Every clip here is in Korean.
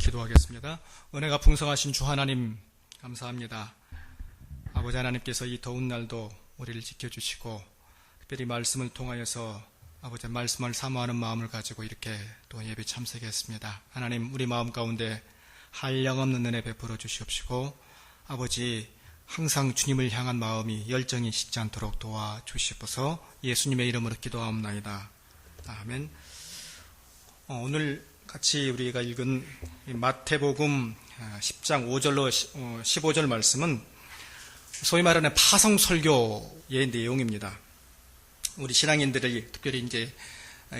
기도하겠습니다. 은혜가 풍성하신 주 하나님 감사합니다. 아버지 하나님께서 이 더운 날도 우리를 지켜주시고 특별히 말씀을 통하여서 아버지 말씀을 사모하는 마음을 가지고 이렇게 또 예배 참석했습니다. 하나님 우리 마음 가운데 한량없는 은혜 베풀어 주시옵시고 아버지 항상 주님을 향한 마음이 열정이 식지 않도록 도와주시옵소서. 예수님의 이름으로 기도하옵나이다. 아멘. 오늘 같이 우리가 읽은 마태복음 10장 5절로 15절 말씀은 소위 말하는 파송설교의 내용입니다. 우리 신앙인들이 특별히 이제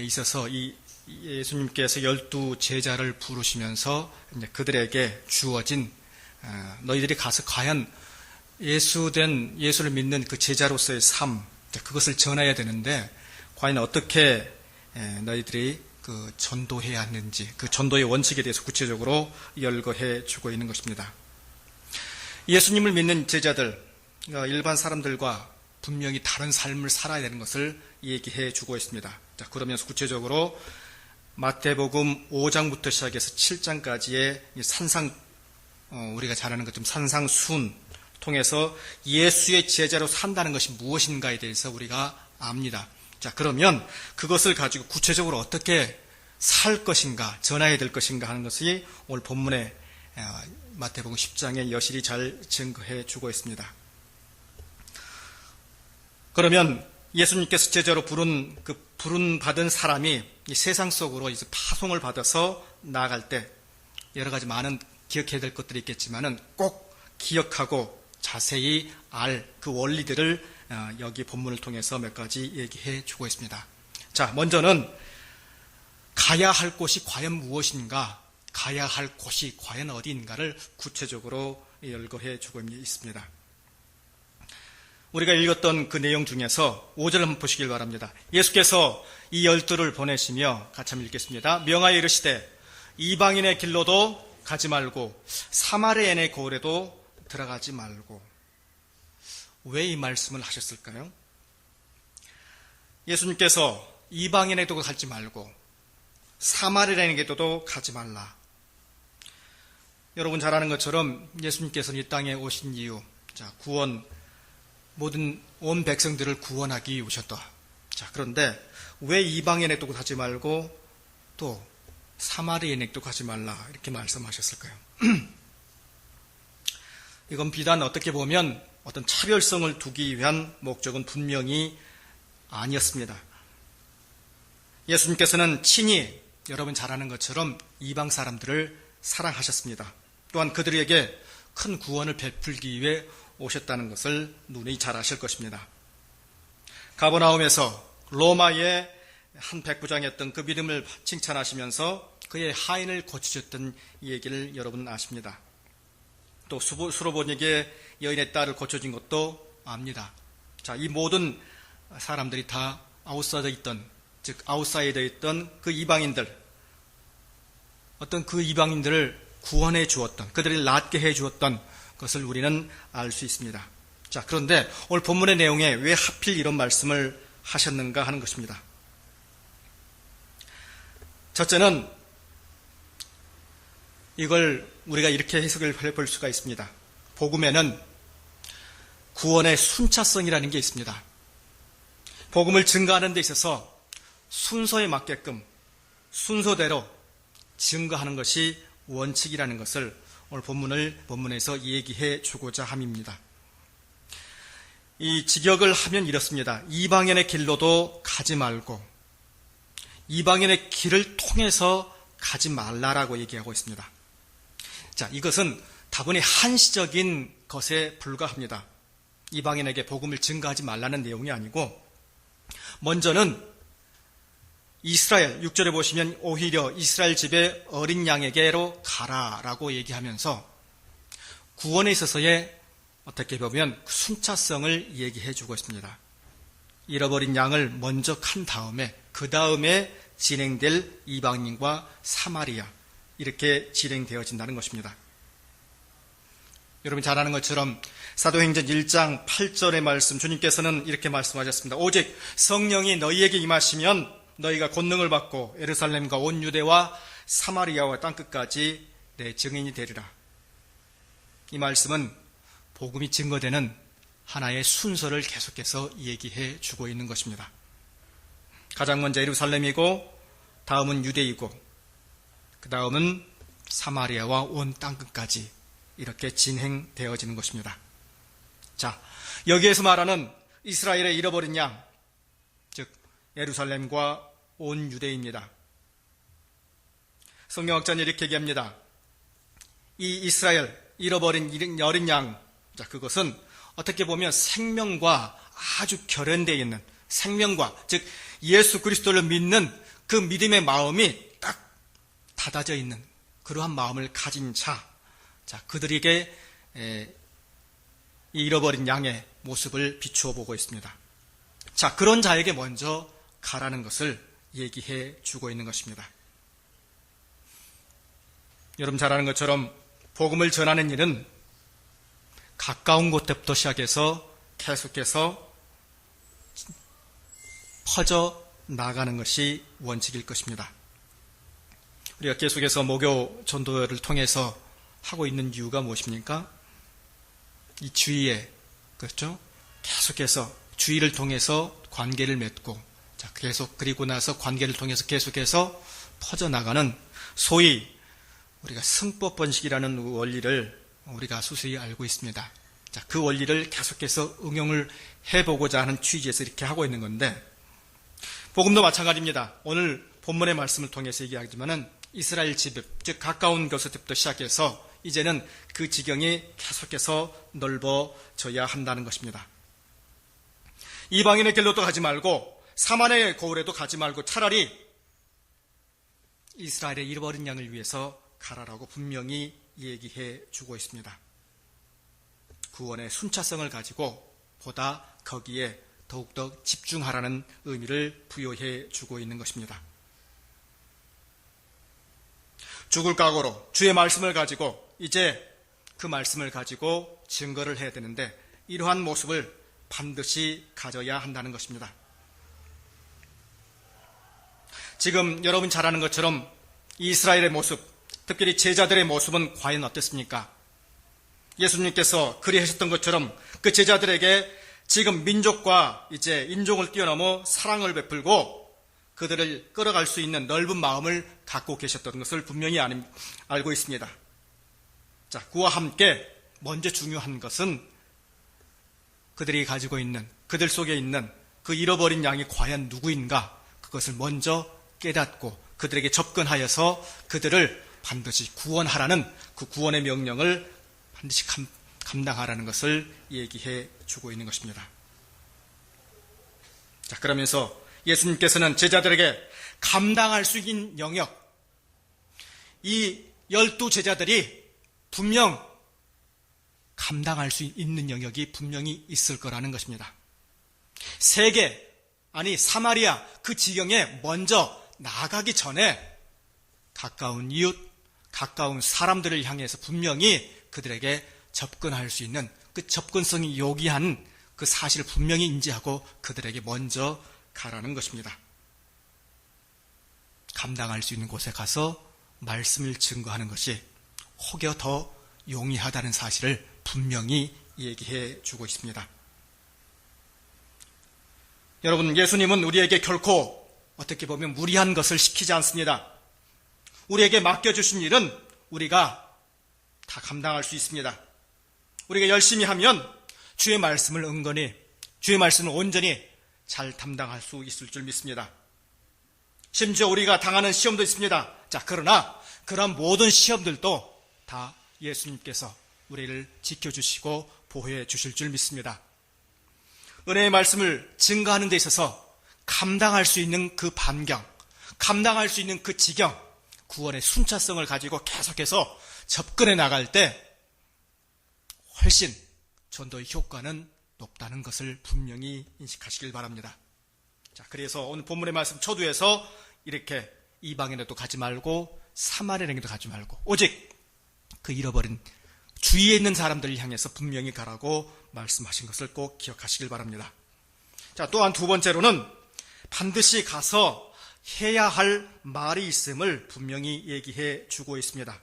있어서 이 예수님께서 12 제자를 부르시면서 이제 그들에게 주어진 너희들이 가서 과연 예수를 믿는 그 제자로서의 삶, 그것을 전해야 되는데 과연 어떻게 너희들이 그 전도해야 하는지 그 전도의 원칙에 대해서 구체적으로 열거해 주고 있는 것입니다. 예수님을 믿는 제자들, 일반 사람들과 분명히 다른 삶을 살아야 되는 것을 얘기해 주고 있습니다. 자, 그러면서 구체적으로 마태복음 5장부터 시작해서 7장까지의 우리가 잘 아는 것처럼 산상순 통해서 예수의 제자로 산다는 것이 무엇인가에 대해서 우리가 압니다. 자, 그러면 그것을 가지고 구체적으로 어떻게 살 것인가, 전해야 될 것인가 하는 것이 오늘 본문에 마태복음 10장에 여실히 잘 증거해 주고 있습니다. 그러면 예수님께서 제자로 부른 받은 사람이 이 세상 속으로 이제 파송을 받아서 나아갈 때 여러 가지 많은 기억해야 될 것들이 있겠지만은 꼭 기억하고 자세히 알 그 원리들을 여기 본문을 통해서 몇 가지 얘기해 주고 있습니다. 자, 먼저는 가야 할 곳이 과연 무엇인가, 가야 할 곳이 과연 어디인가를 구체적으로 열거해 주고 있습니다. 우리가 읽었던 그 내용 중에서 5절 한번 보시길 바랍니다. 예수께서 이 12를 보내시며 같이 한번 읽겠습니다. 명하여 이르시되 이방인의 길로도 가지 말고 사마리아인의 고을에도 들어가지 말고. 왜 이 말씀을 하셨을까요? 예수님께서 이방인에도 가지 말고 사마리아인에게도 가지 말라. 여러분 잘 아는 것처럼 예수님께서는 이 땅에 오신 이유, 구원, 모든 온 백성들을 구원하기 위해 오셨다. 자, 그런데 왜 이방인에도 가지 말고 또 사마리아인에게도 가지 말라 이렇게 말씀하셨을까요? 이건 비단 어떻게 보면 어떤 차별성을 두기 위한 목적은 분명히 아니었습니다. 예수님께서는 친히 여러분 잘 아는 것처럼 이방 사람들을 사랑하셨습니다. 또한 그들에게 큰 구원을 베풀기 위해 오셨다는 것을 누누이 잘 아실 것입니다. 가버나움에서 로마의 한 백부장이었던 그 믿음을 칭찬하시면서 그의 하인을 고치셨던 이 얘기를 여러분 아십니다. 또 수로보니게 여인의 딸을 고쳐준 것도 압니다. 자, 이 모든 사람들이 다 아웃사이더에 있던 그 이방인들, 어떤 그 이방인들을 구원해 주었던, 그들을 낫게 해 주었던 것을 우리는 알 수 있습니다. 자, 그런데 오늘 본문의 내용에 왜 하필 이런 말씀을 하셨는가 하는 것입니다. 첫째는 이걸 우리가 이렇게 해석을 해볼 수가 있습니다. 복음에는 구원의 순차성이라는 게 있습니다. 복음을 증거하는 데 있어서 순서에 맞게끔 순서대로 증거하는 것이 원칙이라는 것을 오늘 본문에서 얘기해 주고자 함입니다. 이 직역을 하면 이렇습니다. 이방인의 길로도 가지 말고 이방인의 길을 통해서 가지 말라라고 얘기하고 있습니다. 자, 이것은 다분히 한시적인 것에 불과합니다. 이방인에게 복음을 증거하지 말라는 내용이 아니고 먼저는 이스라엘, 6절에 보시면 오히려 이스라엘 집의 어린 양에게로 가라라고 얘기하면서 구원에 있어서의 어떻게 보면 순차성을 얘기해 주고 있습니다. 잃어버린 양을 먼저 간 다음에 그 다음에 진행될 이방인과 사마리아 이렇게 진행되어진다는 것입니다. 여러분 잘 아는 것처럼 사도행전 1장 8절의 말씀 주님께서는 이렇게 말씀하셨습니다. 오직 성령이 너희에게 임하시면 너희가 권능을 받고 예루살렘과 온 유대와 사마리아와 땅끝까지 내 증인이 되리라. 이 말씀은 복음이 증거되는 하나의 순서를 계속해서 얘기해 주고 있는 것입니다. 가장 먼저 예루살렘이고, 다음은 유대이고, 그 다음은 사마리아와 온 땅끝까지 이렇게 진행되어지는 것입니다. 자, 여기에서 말하는 이스라엘의 잃어버린 양, 즉 예루살렘과 온 유대입니다. 성경학자는 이렇게 얘기합니다. 이 이스라엘, 잃어버린 어린 양, 자, 그것은 어떻게 보면 생명과 아주 결연되어 있는, 생명과, 즉 예수 그리스도를 믿는 그 믿음의 마음이 딱 닫아져 있는 그러한 마음을 가진 자, 그들에게 이 잃어버린 양의 모습을 비추어 보고 있습니다. 자, 그런 자에게 먼저 가라는 것을 얘기해 주고 있는 것입니다. 여러분 잘 아는 것처럼 복음을 전하는 일은 가까운 곳부터 시작해서 계속해서 퍼져 나가는 것이 원칙일 것입니다. 우리가 계속해서 목요 전도를 통해서 하고 있는 이유가 무엇입니까? 이 주위에, 그렇죠? 계속해서 주위를 통해서 관계를 맺고, 자, 계속, 그리고 나서 관계를 통해서 계속해서 퍼져나가는 소위 우리가 승법 번식이라는 원리를 우리가 수수히 알고 있습니다. 자, 그 원리를 계속해서 응용을 해보고자 하는 취지에서 이렇게 하고 있는 건데, 복음도 마찬가지입니다. 오늘 본문의 말씀을 통해서 얘기하지만은 이스라엘 지배, 즉 가까운 것부터 시작해서 이제는 그 지경이 계속해서 넓어져야 한다는 것입니다. 이방인의 길로도 가지 말고 사만의 고을에도 가지 말고 차라리 이스라엘의 잃어버린 양을 위해서 가라라고 분명히 얘기해 주고 있습니다. 구원의 순차성을 가지고 보다 거기에 더욱더 집중하라는 의미를 부여해 주고 있는 것입니다. 죽을 각오로 주의 말씀을 가지고 이제 그 말씀을 가지고 증거를 해야 되는데, 이러한 모습을 반드시 가져야 한다는 것입니다. 지금 여러분 잘 아는 것처럼 이스라엘의 모습, 특별히 제자들의 모습은 과연 어땠습니까? 예수님께서 그리하셨던 것처럼 그 제자들에게 지금 민족과 이제 인종을 뛰어넘어 사랑을 베풀고 그들을 끌어갈 수 있는 넓은 마음을 갖고 계셨던 것을 분명히 알고 있습니다. 자, 그와 함께 먼저 중요한 것은 그들이 가지고 있는, 그들 속에 있는 그 잃어버린 양이 과연 누구인가, 그것을 먼저 깨닫고 그들에게 접근하여서 그들을 반드시 구원하라는 그 구원의 명령을 반드시 감당하라는 것을 얘기해 주고 있는 것입니다. 자, 그러면서 예수님께서는 제자들에게 감당할 수 있는 영역, 이 12 제자들이 분명 감당할 수 있는 영역이 분명히 있을 거라는 것입니다. 세계, 아니 사마리아 그 지경에 먼저 나가기 전에 가까운 이웃, 가까운 사람들을 향해서 분명히 그들에게 접근할 수 있는 그 접근성이 요기한 그 사실을 분명히 인지하고 그들에게 먼저 가라는 것입니다. 감당할 수 있는 곳에 가서 말씀을 증거하는 것이 혹여 더 용이하다는 사실을 분명히 얘기해 주고 있습니다. 여러분, 예수님은 우리에게 결코 어떻게 보면 무리한 것을 시키지 않습니다. 우리에게 맡겨주신 일은 우리가 다 감당할 수 있습니다. 우리가 열심히 하면 주의 말씀을 은근히, 주의 말씀을 온전히 잘 담당할 수 있을 줄 믿습니다. 심지어 우리가 당하는 시험도 있습니다. 자, 그러나 그런 모든 시험들도 다 예수님께서 우리를 지켜주시고 보호해 주실 줄 믿습니다. 은혜의 말씀을 증거하는 데 있어서 감당할 수 있는 그 반경, 감당할 수 있는 그 지경, 구원의 순차성을 가지고 계속해서 접근해 나갈 때 훨씬 전도의 효과는 높다는 것을 분명히 인식하시길 바랍니다. 자, 그래서 오늘 본문의 말씀 초두에서 이렇게 이방인에도 가지 말고 사마리아인에도 가지 말고 오직 그 잃어버린 주위에 있는 사람들을 향해서 분명히 가라고 말씀하신 것을 꼭 기억하시길 바랍니다. 자, 또한 두 번째로는 반드시 가서 해야 할 말이 있음을 분명히 얘기해 주고 있습니다.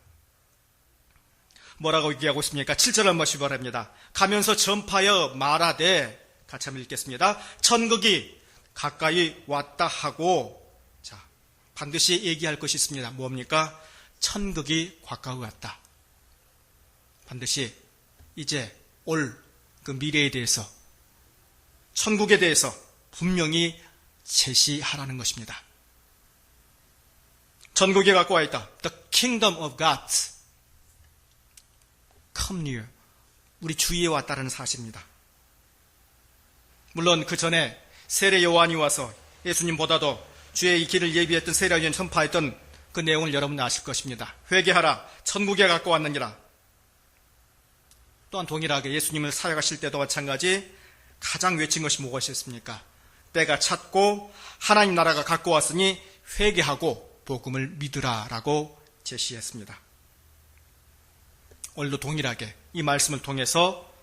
뭐라고 얘기하고 있습니까? 7절 한번 바랍니다. 가면서 전파하여 말하되, 같이 한번 읽겠습니다. 천국이 가까이 왔다 하고, 자, 반드시 얘기할 것이 있습니다. 뭡니까? 천국이 가까이 왔다. 반드시 이제 올 그 미래에 대해서, 천국에 대해서 분명히 제시하라는 것입니다. 천국이 갖고 와 있다. The kingdom of God come near. 우리 주위에 왔다는 사실입니다. 물론 그 전에 세례 요한이 와서 예수님보다도 주의 이 길을 예비했던 세례 요한이 전파했던 그 내용을 여러분 아실 것입니다. 회개하라, 천국에 갖고 왔느니라. 또한 동일하게 예수님을 사역하실 때도 마찬가지 가장 외친 것이 무엇이었습니까? 때가 찼고 하나님 나라가 갖고 왔으니 회개하고 복음을 믿으라라고 제시했습니다. 오늘도 동일하게 이 말씀을 통해서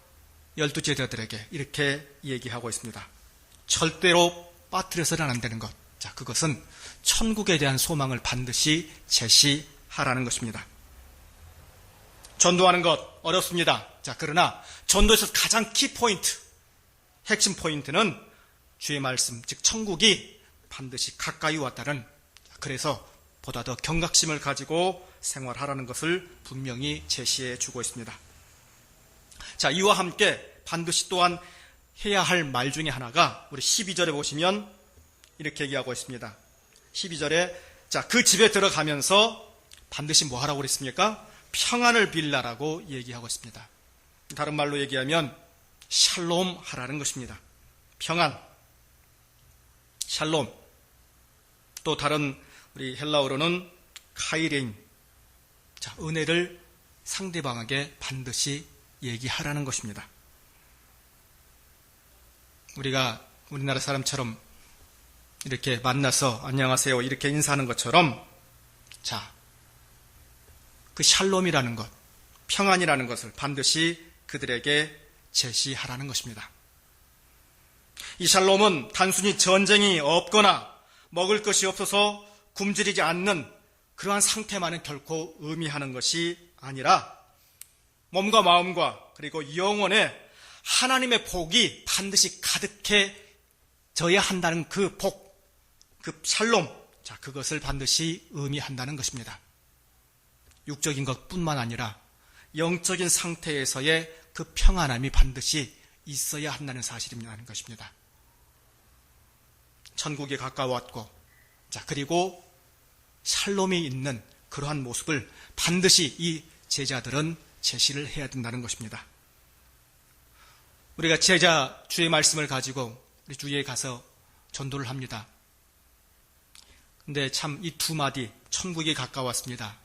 12 제자들에게 이렇게 얘기하고 있습니다. 절대로 빠뜨려서는 안 되는 것. 자, 그것은 천국에 대한 소망을 반드시 제시하라는 것입니다. 전도하는 것 어렵습니다. 자, 그러나 전도에서 가장 키포인트, 핵심 포인트는 주의 말씀, 즉 천국이 반드시 가까이 왔다는, 그래서 보다 더 경각심을 가지고 생활하라는 것을 분명히 제시해 주고 있습니다. 자, 이와 함께 반드시 또한 해야 할 말 중에 하나가 우리 12절에 보시면 이렇게 얘기하고 있습니다. 12절에 자, 그 집에 들어가면서 반드시 뭐 하라고 그랬습니까? 평안을 빌라라고 얘기하고 있습니다. 다른 말로 얘기하면 샬롬 하라는 것입니다. 평안, 샬롬. 또 다른 우리 헬라어로는 카이레인. 자, 은혜를 상대방에게 반드시 얘기하라는 것입니다. 우리가 우리나라 사람처럼 이렇게 만나서 안녕하세요 이렇게 인사하는 것처럼, 자, 그 샬롬이라는 것, 평안이라는 것을 반드시 그들에게 제시하라는 것입니다. 이 샬롬은 단순히 전쟁이 없거나 먹을 것이 없어서 굶주리지 않는 그러한 상태만은 결코 의미하는 것이 아니라 몸과 마음과 그리고 영혼에 하나님의 복이 반드시 가득해져야 한다는 그 복, 그 샬롬, 자, 그것을 반드시 의미한다는 것입니다. 육적인 것뿐만 아니라 영적인 상태에서의 그 평안함이 반드시 있어야 한다는 사실이라는 것입니다. 천국이 가까웠고, 자, 그리고 샬롬이 있는 그러한 모습을 반드시 이 제자들은 제시를 해야 된다는 것입니다. 우리가 제자 주의 말씀을 가지고 우리 주위에 가서 전도를 합니다. 근데 참 이 두 마디, 천국이 가까웠습니다.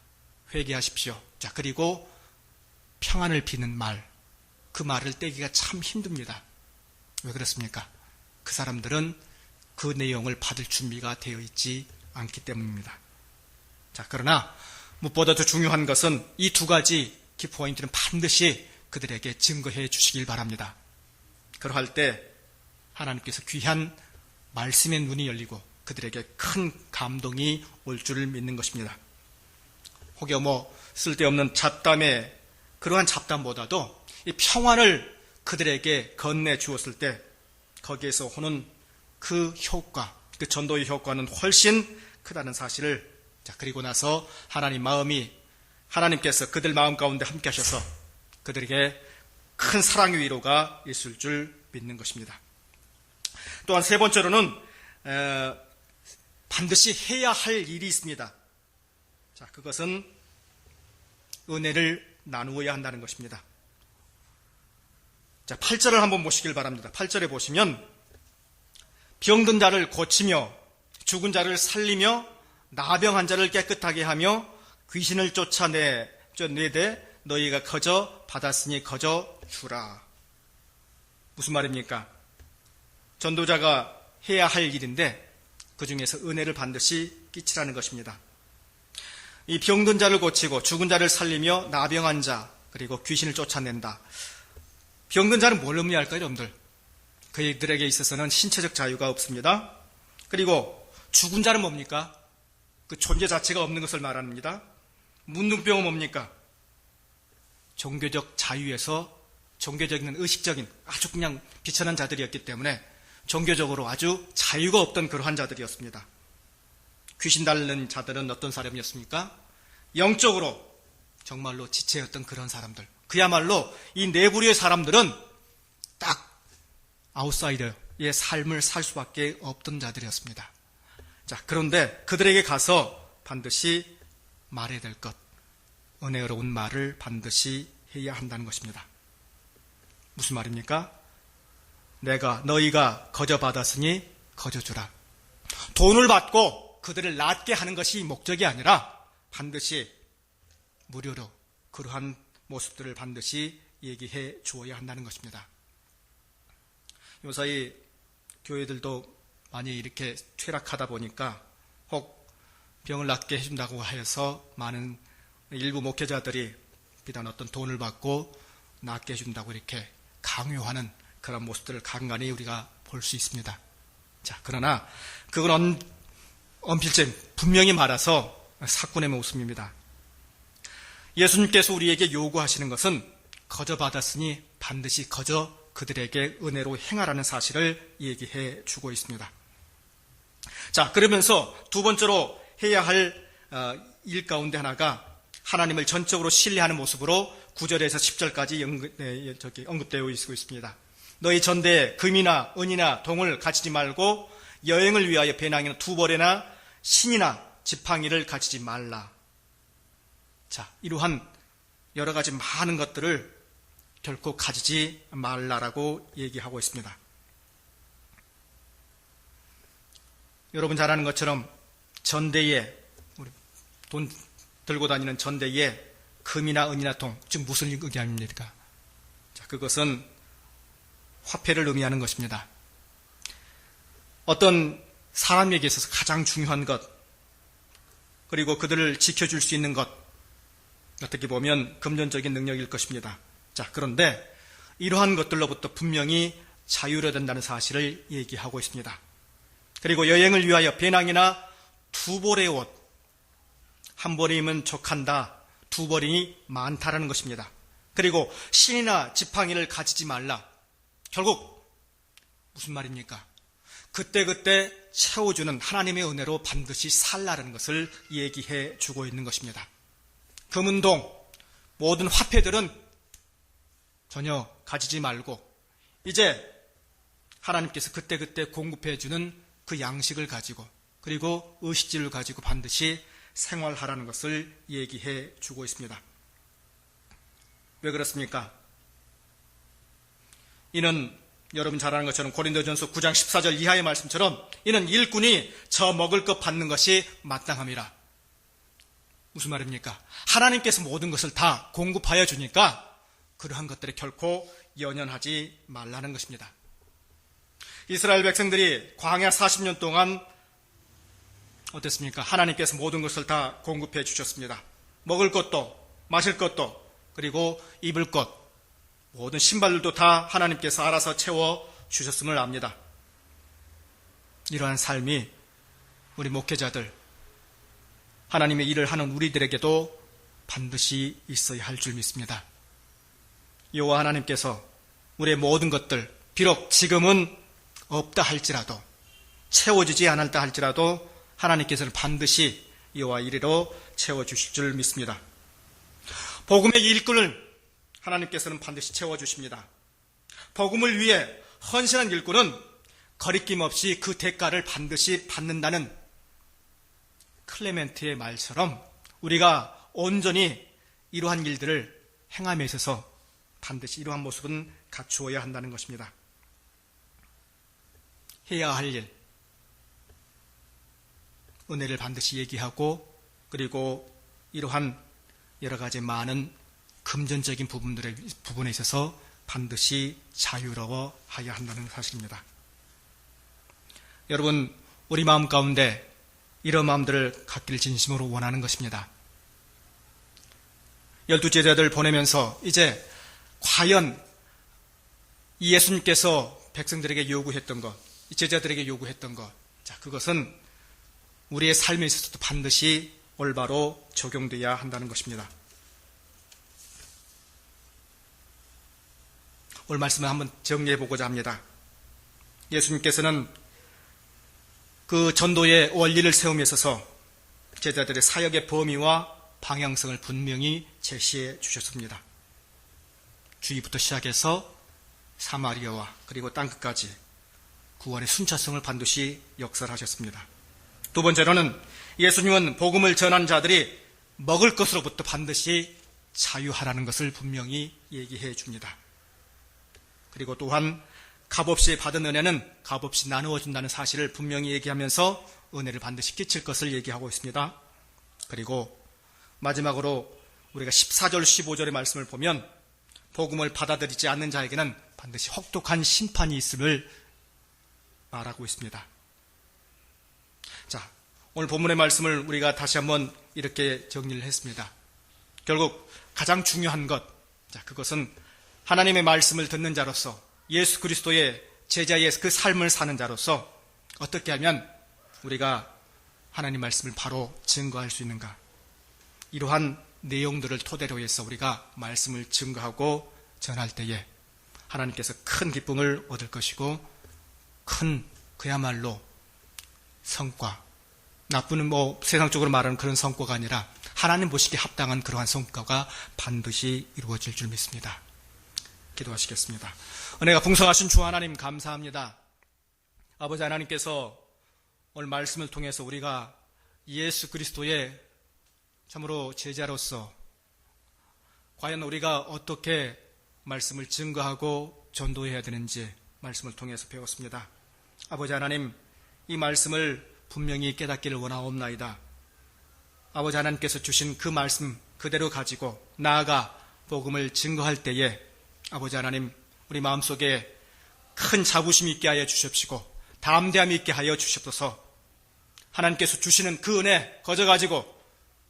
회개하십시오. 자, 그리고 평안을 비는 말, 그 말을 떼기가 참 힘듭니다. 왜 그렇습니까? 그 사람들은 그 내용을 받을 준비가 되어 있지 않기 때문입니다. 자, 그러나 무엇보다도 중요한 것은 이 두 가지 키포인트는 반드시 그들에게 증거해 주시길 바랍니다. 그러할 때 하나님께서 귀한 말씀의 눈이 열리고 그들에게 큰 감동이 올 줄을 믿는 것입니다. 혹여 쓸데없는 잡담에, 그러한 잡담보다도 이 평안을 그들에게 건네 주었을 때 거기에서 오는 그 효과, 그 전도의 효과는 훨씬 크다는 사실을, 자, 그리고 나서 하나님께서 그들 마음 가운데 함께 하셔서 그들에게 큰 사랑의 위로가 있을 줄 믿는 것입니다. 또한 세 번째로는 반드시 해야 할 일이 있습니다. 자, 그것은 은혜를 나누어야 한다는 것입니다. 자, 8절을 한번 보시길 바랍니다. 8절에 보시면 병든 자를 고치며 죽은 자를 살리며 나병한 자를 깨끗하게 하며 귀신을 쫓아내되 너희가 거저 받았으니 거저 주라. 무슨 말입니까? 전도자가 해야 할 일인데 그 중에서 은혜를 반드시 끼치라는 것입니다. 이 병든 자를 고치고 죽은 자를 살리며 나병한 자 그리고 귀신을 쫓아낸다. 병든 자는 뭘 의미할까요, 여러분들? 그들에게 있어서는 신체적 자유가 없습니다. 그리고 죽은 자는 뭡니까? 그 존재 자체가 없는 것을 말합니다. 문둥병은 뭡니까? 종교적 자유에서 종교적인 의식적인 아주 그냥 비천한 자들이었기 때문에 종교적으로 아주 자유가 없던 그러한 자들이었습니다. 귀신 달린 자들은 어떤 사람이었습니까? 영적으로 정말로 지체였던 그런 사람들. 그야말로 이 내부류의 사람들은 딱 아웃사이더의 삶을 살 수밖에 없던 자들이었습니다. 자, 그런데 그들에게 가서 반드시 말해야 될 것, 은혜로운 말을 반드시 해야 한다는 것입니다. 무슨 말입니까? 너희가 거저 받았으니 거저 주라. 돈을 받고 그들을 낫게 하는 것이 목적이 아니라 반드시 무료로 그러한 모습들을 반드시 얘기해 주어야 한다는 것입니다. 요사이 교회들도 많이 이렇게 퇴락하다 보니까 혹 병을 낫게 해준다고 하여서 많은 일부 목회자들이 비단 어떤 돈을 받고 낫게 해준다고 이렇게 강요하는 그런 모습들을 간간히 우리가 볼 수 있습니다. 자, 그러나 그건 언필점 분명히 말아서 사건의 모습입니다. 예수님께서 우리에게 요구하시는 것은 거저 받았으니 반드시 거저 그들에게 은혜로 행하라는 사실을 얘기해 주고 있습니다. 자, 그러면서 두 번째로 해야 할 일 가운데 하나가 하나님을 전적으로 신뢰하는 모습으로 9절에서 10절까지 언급되어 있습니다. 너희 전대에 금이나 은이나 동을 가지지 말고 여행을 위하여 배낭이나 두벌이나 신이나 지팡이를 가지지 말라. 자, 이러한 여러 가지 많은 것들을 결코 가지지 말라라고 얘기하고 있습니다. 여러분 잘 아는 것처럼 전대에 우리 돈 들고 다니는 전대에 금이나 은이나 동, 즉 무슨 의미입니까? 자, 그것은 화폐를 의미하는 것입니다. 어떤 사람에게 있어서 가장 중요한 것, 그리고 그들을 지켜줄 수 있는 것, 어떻게 보면 금전적인 능력일 것입니다. 자, 그런데 이러한 것들로부터 분명히 자유로야 된다는 사실을 얘기하고 있습니다. 그리고 여행을 위하여 배낭이나 두 벌의 옷, 한 벌이면 족한다, 두 벌이 많다라는 것입니다. 그리고 신이나 지팡이를 가지지 말라. 결국 무슨 말입니까? 그때그때 채워주는 하나님의 은혜로 반드시 살라는 것을 얘기해 주고 있는 것입니다. 금은동, 모든 화폐들은 전혀 가지지 말고 이제 하나님께서 그때그때 공급해 주는 그 양식을 가지고 그리고 의식주를 가지고 반드시 생활하라는 것을 얘기해 주고 있습니다. 왜 그렇습니까? 이는 여러분 잘 아는 것처럼 고린도전서 9장 14절 이하의 말씀처럼 이는 일꾼이 저 먹을 것 받는 것이 마땅함이라. 무슨 말입니까? 하나님께서 모든 것을 다 공급하여 주니까 그러한 것들에 결코 연연하지 말라는 것입니다. 이스라엘 백성들이 광야 40년 동안 어땠습니까? 하나님께서 모든 것을 다 공급해 주셨습니다. 먹을 것도 마실 것도 그리고 입을 것, 모든 신발들도 다 하나님께서 알아서 채워 주셨음을 압니다. 이러한 삶이 우리 목회자들, 하나님의 일을 하는 우리들에게도 반드시 있어야 할 줄 믿습니다. 여호와 하나님께서 우리의 모든 것들, 비록 지금은 없다 할지라도, 채워주지 않았다 할지라도 하나님께서는 반드시 여호와 이리로 채워주실 줄 믿습니다. 복음의 일꾼을 하나님께서는 반드시 채워주십니다. 복음을 위해 헌신한 일꾼은 거리낌 없이 그 대가를 반드시 받는다는 클레멘트의 말처럼 우리가 온전히 이러한 일들을 행함에 있어서 반드시 이러한 모습은 갖추어야 한다는 것입니다. 해야 할 일, 은혜를 반드시 얘기하고 그리고 이러한 여러 가지 많은 금전적인 부분에 있어서 반드시 자유로워하여야 한다는 사실입니다. 여러분, 우리 마음 가운데 이런 마음들을 갖기를 진심으로 원하는 것입니다. 12제자들 보내면서 이제 과연 이 예수님께서 백성들에게 요구했던 것, 이 제자들에게 요구했던 것, 자, 그것은 우리의 삶에 있어서도 반드시 올바로 적용되어야 한다는 것입니다. 오늘 말씀을 한번 정리해 보고자 합니다. 예수님께서는 그 전도의 원리를 세움에 있어서 제자들의 사역의 범위와 방향성을 분명히 제시해 주셨습니다. 주위부터 시작해서 사마리아와 그리고 땅끝까지 구원의 순차성을 반드시 역설하셨습니다. 두 번째로는 예수님은 복음을 전한 자들이 먹을 것으로부터 반드시 자유하라는 것을 분명히 얘기해 줍니다. 그리고 또한 값없이 받은 은혜는 값없이 나누어 준다는 사실을 분명히 얘기하면서 은혜를 반드시 끼칠 것을 얘기하고 있습니다. 그리고 마지막으로 우리가 14절 15절의 말씀을 보면 복음을 받아들이지 않는 자에게는 반드시 혹독한 심판이 있음을 말하고 있습니다. 자, 오늘 본문의 말씀을 우리가 다시 한번 이렇게 정리를 했습니다. 결국 가장 중요한 것, 그것은 하나님의 말씀을 듣는 자로서 예수 그리스도의 제자의 그 삶을 사는 자로서 어떻게 하면 우리가 하나님 말씀을 바로 증거할 수 있는가? 이러한 내용들을 토대로 해서 우리가 말씀을 증거하고 전할 때에 하나님께서 큰 기쁨을 얻을 것이고 큰 그야말로 성과, 나쁜 세상적으로 말하는 그런 성과가 아니라 하나님 보시기에 합당한 그러한 성과가 반드시 이루어질 줄 믿습니다. 기도하시겠습니다. 은혜가 풍성하신 주 하나님 감사합니다. 아버지 하나님께서 오늘 말씀을 통해서 우리가 예수 그리스도의 참으로 제자로서 과연 우리가 어떻게 말씀을 증거하고 전도해야 되는지 말씀을 통해서 배웠습니다. 아버지 하나님, 이 말씀을 분명히 깨닫기를 원하옵나이다. 아버지 하나님께서 주신 그 말씀 그대로 가지고 나아가 복음을 증거할 때에 아버지 하나님, 우리 마음속에 큰 자부심 있게 하여 주십시고 담대함 있게 하여 주시옵소서. 하나님께서 주시는 그 은혜 거저가지고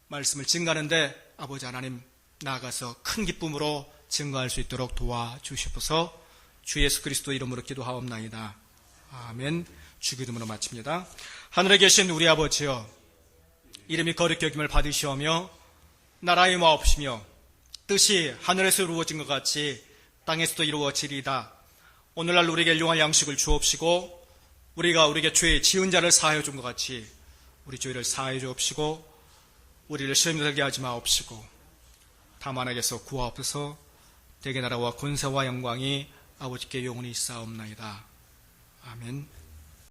말씀을 증거하는데 아버지 하나님 나아가서 큰 기쁨으로 증거할 수 있도록 도와주시옵소서. 주 예수 그리스도 이름으로 기도하옵나이다. 아멘. 주기도문으로 마칩니다. 하늘에 계신 우리 아버지여, 이름이 거룩히 여김을 받으시오며 나라의 마옵시며 뜻이 하늘에서 이루어진 것 같이 땅에서도 이루어지리이다. 오늘날 우리에게 일용할 양식을 주옵시고 우리가 우리에게 죄 지은 자를 사하여 준 것 같이 우리 죄를 사하여 주옵시고 우리를 시험에 들게 하지 마옵시고 다만 에게서 구하옵소서. 대개 나라와 권세와 영광이 아버지께 영원히 있사옵나이다. 아멘.